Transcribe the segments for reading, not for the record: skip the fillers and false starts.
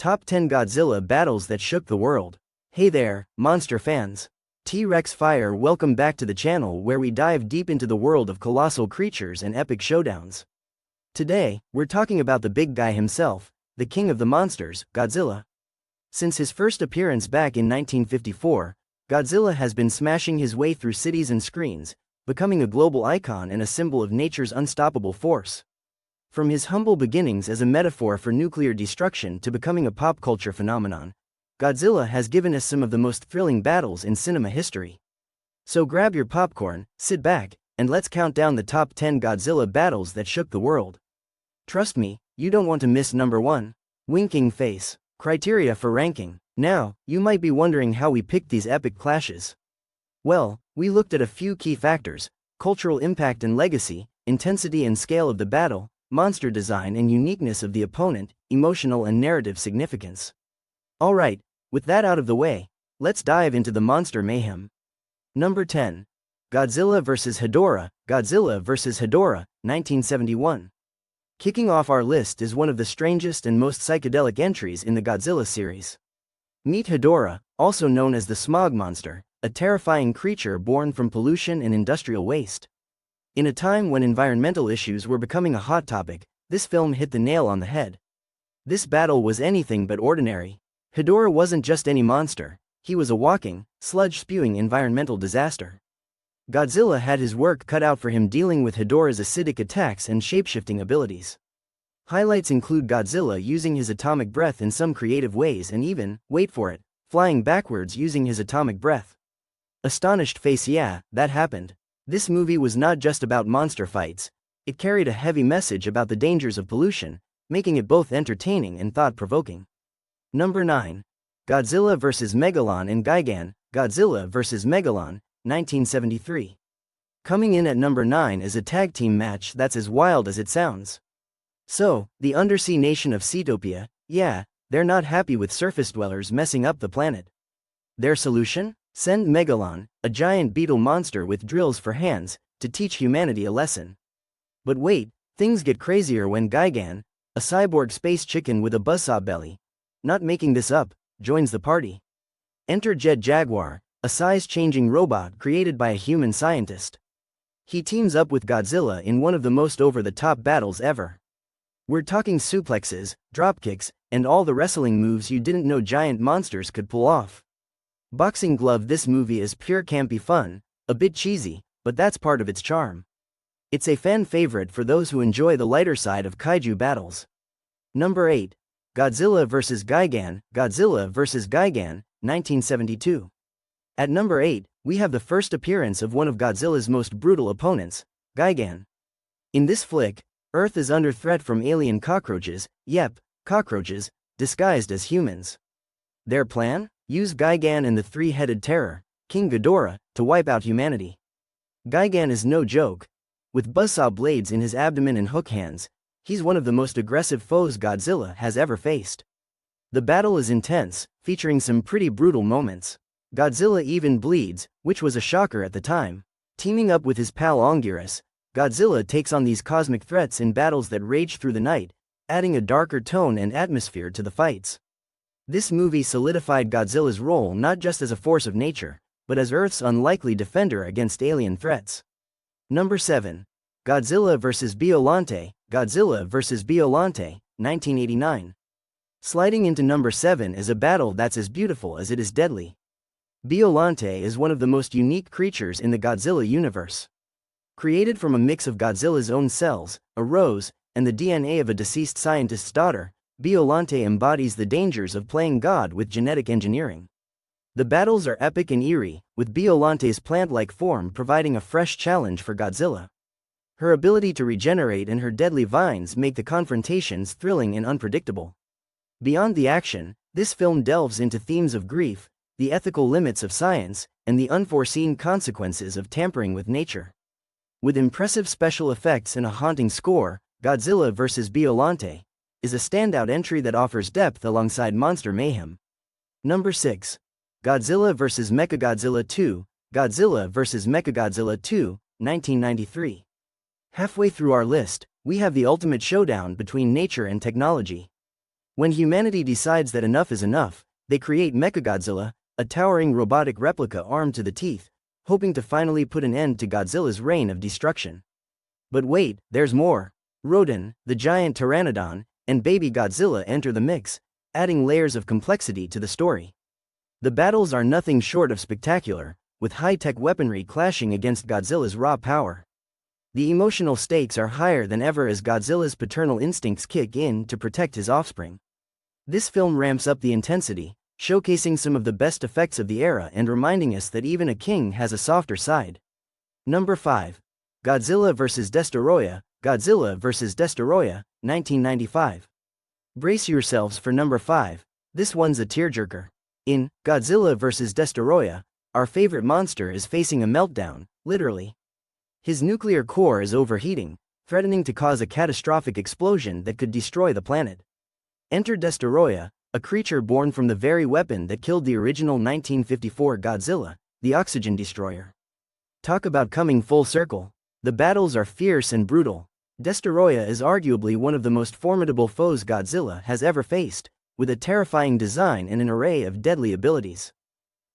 Top 10 Godzilla Battles That Shook the World. Hey there, monster fans. T-Rex Fire, welcome back to the channel where we dive deep into the world of colossal creatures and epic showdowns. Today, we're talking about the big guy himself, the king of the monsters, Godzilla. Since his first appearance back in 1954, Godzilla has been smashing his way through cities and screens, becoming a global icon and a symbol of nature's unstoppable force. From his humble beginnings as a metaphor for nuclear destruction to becoming a pop culture phenomenon, Godzilla has given us some of the most thrilling battles in cinema history. So grab your popcorn, sit back, and let's count down the top 10 Godzilla battles that shook the world. Trust me, you don't want to miss number 1. Winking Face. Criteria for ranking. Now, you might be wondering how we picked these epic clashes. Well, we looked at a few key factors: cultural impact and legacy, intensity and scale of the battle, monster design and uniqueness of the opponent, emotional and narrative significance. Alright, with that out of the way, let's dive into the monster mayhem. Number 10. Godzilla vs. Hedorah. Godzilla vs. Hedorah, 1971. Kicking off our list is one of the strangest and most psychedelic entries in the Godzilla series. Meet Hedorah, also known as the Smog Monster, a terrifying creature born from pollution and industrial waste. In a time when environmental issues were becoming a hot topic, this film hit the nail on the head. This battle was anything but ordinary. Hedorah wasn't just any monster, he was a walking, sludge-spewing environmental disaster. Godzilla had his work cut out for him dealing with Hedorah's acidic attacks and shapeshifting abilities. Highlights include Godzilla using his atomic breath in some creative ways and even, wait for it, flying backwards using his atomic breath. Astonished face, yeah, that happened. This movie was not just about monster fights, it carried a heavy message about the dangers of pollution, making it both entertaining and thought-provoking. Number 9. Godzilla vs. Megalon and Gigan. Godzilla vs. Megalon, 1973. Coming in at number 9 is a tag team match that's as wild as it sounds. So, the undersea nation of Seatopia, yeah, they're not happy with surface dwellers messing up the planet. Their solution? Send Megalon, a giant beetle monster with drills for hands, to teach humanity a lesson. But wait, things get crazier when Gigan, a cyborg space chicken with a buzzsaw belly, not making this up, joins the party. Enter Jet Jaguar, a size-changing robot created by a human scientist. He teams up with Godzilla in one of the most over-the-top battles ever. We're talking suplexes, dropkicks, and all the wrestling moves you didn't know giant monsters could pull off. Boxing glove. This movie is pure campy fun, a bit cheesy, but that's part of its charm. It's a fan favorite for those who enjoy the lighter side of kaiju battles. Number 8. Godzilla vs. Gigan. Godzilla vs. Gigan, 1972. At number 8, we have the first appearance of one of Godzilla's most brutal opponents, Gigan. In this flick, Earth is under threat from alien cockroaches, yep, cockroaches, disguised as humans. Their plan? Use Gigan and the three-headed terror, King Ghidorah, to wipe out humanity. Gigan is no joke. With buzzsaw blades in his abdomen and hook hands, he's one of the most aggressive foes Godzilla has ever faced. The battle is intense, featuring some pretty brutal moments. Godzilla even bleeds, which was a shocker at the time. Teaming up with his pal Anguirus, Godzilla takes on these cosmic threats in battles that rage through the night, adding a darker tone and atmosphere to the fights. This movie solidified Godzilla's role not just as a force of nature, but as Earth's unlikely defender against alien threats. Number 7. Godzilla vs. Biollante. Godzilla vs. Biollante, 1989. Sliding into number 7 is a battle that's as beautiful as it is deadly. Biollante is one of the most unique creatures in the Godzilla universe. Created from a mix of Godzilla's own cells, a rose, and the DNA of a deceased scientist's daughter, Biollante embodies the dangers of playing God with genetic engineering. The battles are epic and eerie, with Biollante's plant-like form providing a fresh challenge for Godzilla. Her ability to regenerate and her deadly vines make the confrontations thrilling and unpredictable. Beyond the action, this film delves into themes of grief, the ethical limits of science, and the unforeseen consequences of tampering with nature. With impressive special effects and a haunting score, Godzilla vs. Biollante is a standout entry that offers depth alongside monster mayhem. Number 6. Godzilla vs. Mechagodzilla 2. Godzilla vs. Mechagodzilla 2, 1993. Halfway through our list, we have the ultimate showdown between nature and technology. When humanity decides that enough is enough, they create Mechagodzilla, a towering robotic replica armed to the teeth, hoping to finally put an end to Godzilla's reign of destruction. But wait, there's more. Rodan, the giant pteranodon, and baby Godzilla enter the mix, adding layers of complexity to the story. The battles are nothing short of spectacular, with high-tech weaponry clashing against Godzilla's raw power. The emotional stakes are higher than ever as Godzilla's paternal instincts kick in to protect his offspring. This film ramps up the intensity, showcasing some of the best effects of the era and reminding us that even a king has a softer side. Number 5. Godzilla vs. Destoroyah, Godzilla vs. Destoroyah, 1995. Brace yourselves for number 5, this one's a tearjerker. In Godzilla vs. Destoroyah, our favorite monster is facing a meltdown, literally. His nuclear core is overheating, threatening to cause a catastrophic explosion that could destroy the planet. Enter Destoroyah, a creature born from the very weapon that killed the original 1954 Godzilla, the Oxygen Destroyer. Talk about coming full circle. The battles are fierce and brutal. Destoroyah is arguably one of the most formidable foes Godzilla has ever faced, with a terrifying design and an array of deadly abilities.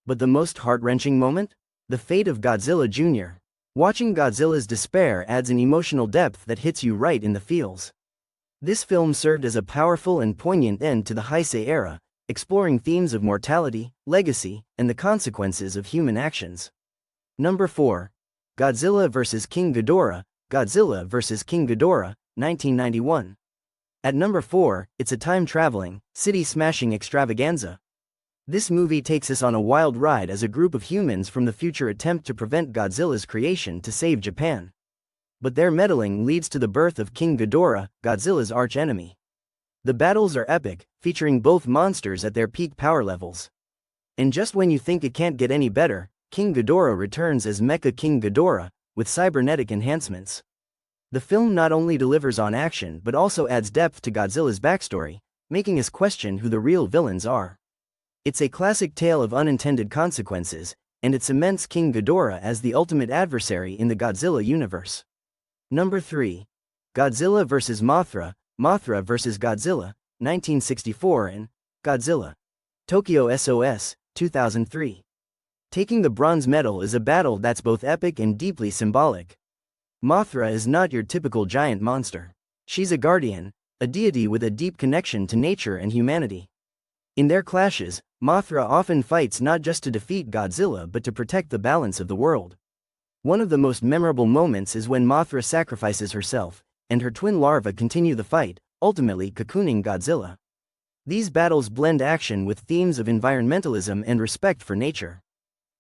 But the most heart-wrenching moment? The fate of Godzilla Jr. Watching Godzilla's despair adds an emotional depth that hits you right in the feels. This film served as a powerful and poignant end to the Heisei era, exploring themes of mortality, legacy, and the consequences of human actions. Number 4. Godzilla vs. King Ghidorah, Godzilla vs. King Ghidorah, 1991. At number 4, it's a time-traveling, city-smashing extravaganza. This movie takes us on a wild ride as a group of humans from the future attempt to prevent Godzilla's creation to save Japan. But their meddling leads to the birth of King Ghidorah, Godzilla's arch-enemy. The battles are epic, featuring both monsters at their peak power levels. And just when you think it can't get any better, King Ghidorah returns as Mecha King Ghidorah, with cybernetic enhancements. The film not only delivers on action but also adds depth to Godzilla's backstory, making us question who the real villains are. It's a classic tale of unintended consequences, and it cements King Ghidorah as the ultimate adversary in the Godzilla universe. Number 3. Godzilla vs. Mothra, Mothra vs. Godzilla, 1964 and Godzilla. Tokyo SOS, 2003. Taking the bronze medal is a battle that's both epic and deeply symbolic. Mothra is not your typical giant monster. She's a guardian, a deity with a deep connection to nature and humanity. In their clashes, Mothra often fights not just to defeat Godzilla but to protect the balance of the world. One of the most memorable moments is when Mothra sacrifices herself, and her twin larvae continue the fight, ultimately cocooning Godzilla. These battles blend action with themes of environmentalism and respect for nature.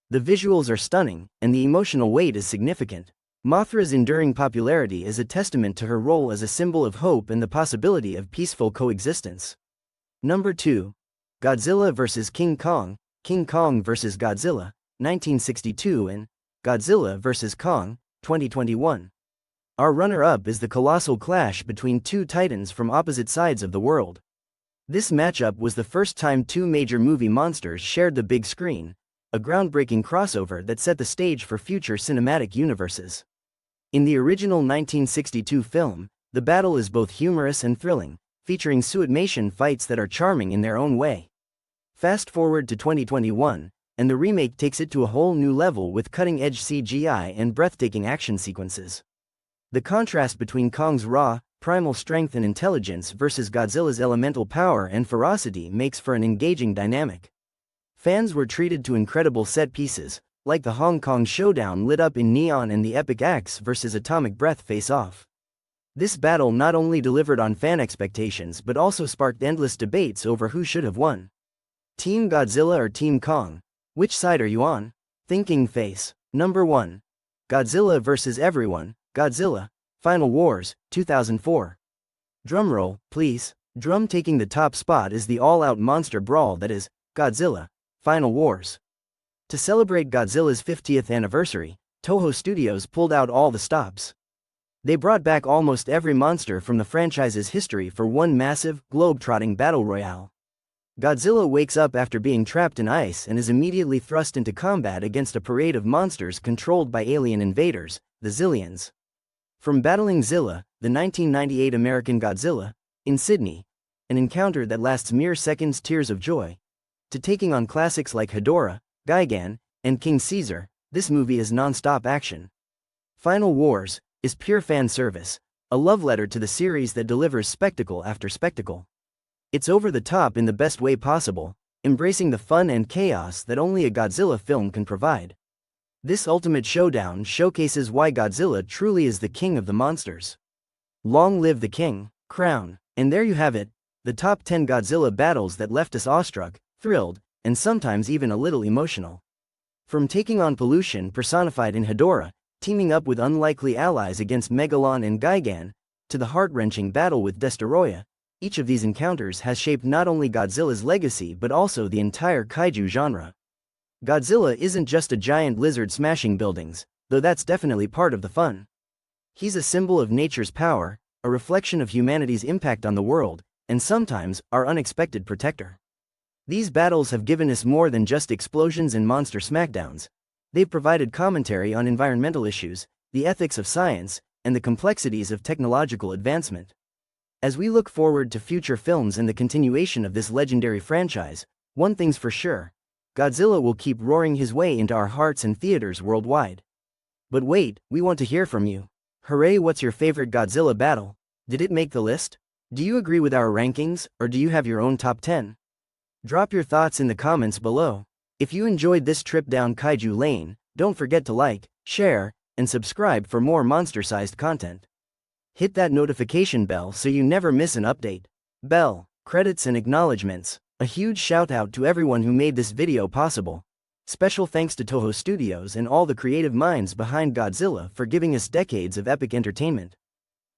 The visuals are stunning, and the emotional weight is significant. Mothra's enduring popularity is a testament to her role as a symbol of hope and the possibility of peaceful coexistence. Number 2. Godzilla vs. King Kong, King Kong vs. Godzilla, 1962 and Godzilla vs. Kong, 2021. Our runner-up is the colossal clash between two titans from opposite sides of the world. This matchup was the first time two major movie monsters shared the big screen, a groundbreaking crossover that set the stage for future cinematic universes. In the original 1962 film, the battle is both humorous and thrilling, featuring suitmation fights that are charming in their own way. Fast forward to 2021, and the remake takes it to a whole new level with cutting-edge CGI and breathtaking action sequences. The contrast between Kong's raw, primal strength and intelligence versus Godzilla's elemental power and ferocity makes for an engaging dynamic. Fans were treated to incredible set pieces, like the Hong Kong showdown lit up in neon and the epic Axe vs. Atomic Breath face-off. This battle not only delivered on fan expectations but also sparked endless debates over who should have won. Team Godzilla or Team Kong? Which side are you on? Thinking face. Number 1. Godzilla vs. Everyone, Godzilla, Final Wars, 2004. Drumroll, please. Drum taking the top spot is the all-out monster brawl that is Godzilla, Final Wars. To celebrate Godzilla's 50th anniversary, Toho Studios pulled out all the stops. They brought back almost every monster from the franchise's history for one massive, globe-trotting battle royale. Godzilla wakes up after being trapped in ice and is immediately thrust into combat against a parade of monsters controlled by alien invaders, the Zillions. From battling Zilla, the 1998 American Godzilla, in Sydney, an encounter that lasts mere seconds, tears of joy, to taking on classics like Hedorah, Gigan, and King Caesar, this movie is non-stop action. Final Wars is pure fan service, a love letter to the series that delivers spectacle after spectacle. It's over the top in the best way possible, embracing the fun and chaos that only a Godzilla film can provide. This ultimate showdown showcases why Godzilla truly is the king of the monsters. Long live the king, crown. And there you have it, the top 10 Godzilla battles that left us awestruck, thrilled, and sometimes even a little emotional. From taking on pollution personified in Hedorah, teaming up with unlikely allies against Megalon and Gigan, to the heart-wrenching battle with Destoroyah, each of these encounters has shaped not only Godzilla's legacy but also the entire kaiju genre. Godzilla isn't just a giant lizard smashing buildings, though that's definitely part of the fun. He's a symbol of nature's power, a reflection of humanity's impact on the world, and sometimes, our unexpected protector. These battles have given us more than just explosions and monster smackdowns. They've provided commentary on environmental issues, the ethics of science, and the complexities of technological advancement. As we look forward to future films and the continuation of this legendary franchise, one thing's for sure: Godzilla will keep roaring his way into our hearts and theaters worldwide. But wait, we want to hear from you. Hooray, what's your favorite Godzilla battle? Did it make the list? Do you agree with our rankings, or do you have your own top 10? Drop your thoughts in the comments below. If you enjoyed this trip down Kaiju Lane, don't forget to like, share, and subscribe for more monster-sized content. Hit that notification bell so you never miss an update. Bell, credits and acknowledgements. A huge shout out to everyone who made this video possible. Special thanks to Toho Studios and all the creative minds behind Godzilla for giving us decades of epic entertainment.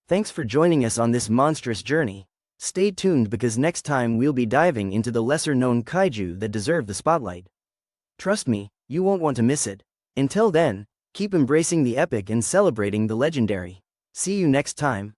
Thanks for joining us on this monstrous journey. Stay tuned because next time we'll be diving into the lesser-known kaiju that deserve the spotlight. Trust me, you won't want to miss it. Until then, keep embracing the epic and celebrating the legendary. See you next time.